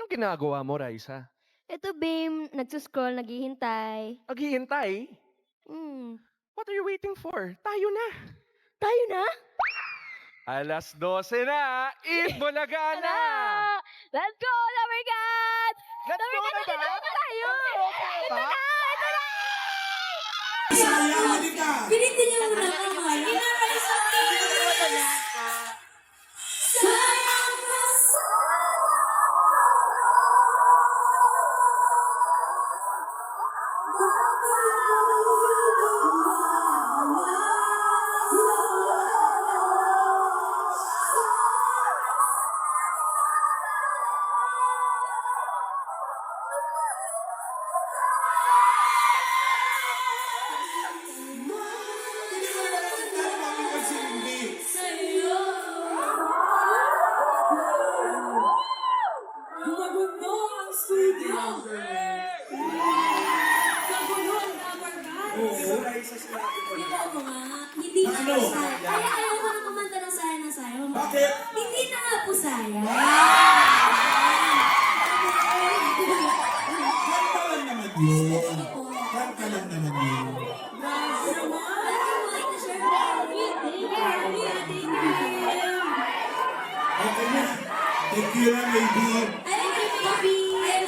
Anong ginagawa mo, Raisa? Eto, Bim, nagsuscroll, naghihintay. Naghihintay? Hmm. What are you waiting for? Tayo na. Tayo na? 12:00 na. Eat Bulaga na. Tara! Let's go, Lover God! Let's go na ba? Tayo! Ito na! Ito na! Sayang, halika! Pinitin niyo muna kamay. Inaray sa kiss! Sayang na sa'yo. Gumagundo ang studio. Kagulo ang Lover God. Ikaw mo nga, hindi na po saya. Kaya ayaw ko na kumanta ng saya na sayo. Bakit? Hindi na nga po saya. Kanta lang naman yun. Kanta lang naman yun. Grabe naman. Ano mo ito, sir? Thank you. Okay na. Thank you lang, baby. Ay, baby. Ay,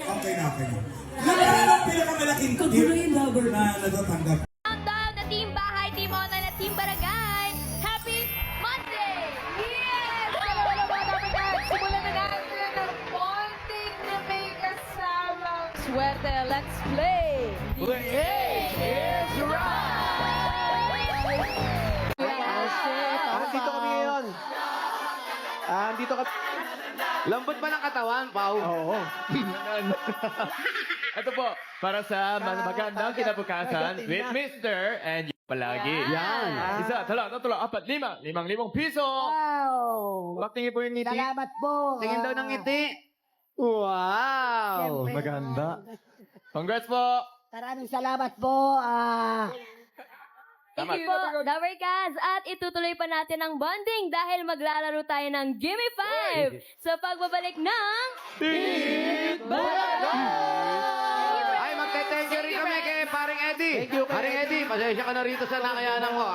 Okay na, okay na. Ano ang pinakamalaking tip na natatanggap? Countdown na Team Bahay, Team Online at Team Barangay. Happy Monday! Yes! Hello, mga Lover God! Simulan na natin ng konting na may kasamang swerte. Let's play! The age is right! Dito kami ngayon. Dito ka... Lambot ba ng katawan, Pao? Oo. Ito po, para sa magandang kinabukasan with Mr. and you palagi. Yan. Isa, dalawa, tatlo, apat, lima. 5,000 piso. Wow! Baktingin po yung ngiti. Salamat po. Tingin daw ng ngiti. Wow! Maganda. Congrats po. Maraming salamat po. Thank you po, Lover Gods! At itutuloy pa natin ang bonding dahil maglalaro tayo ng Gimme 5 sa pagbabalik ng Eat Bulaga! Ay, magte-thank you rin kami kay Paring Eddie. Thank you, Paring Eddie. Pasensya ka na rito sa nakayanan mo,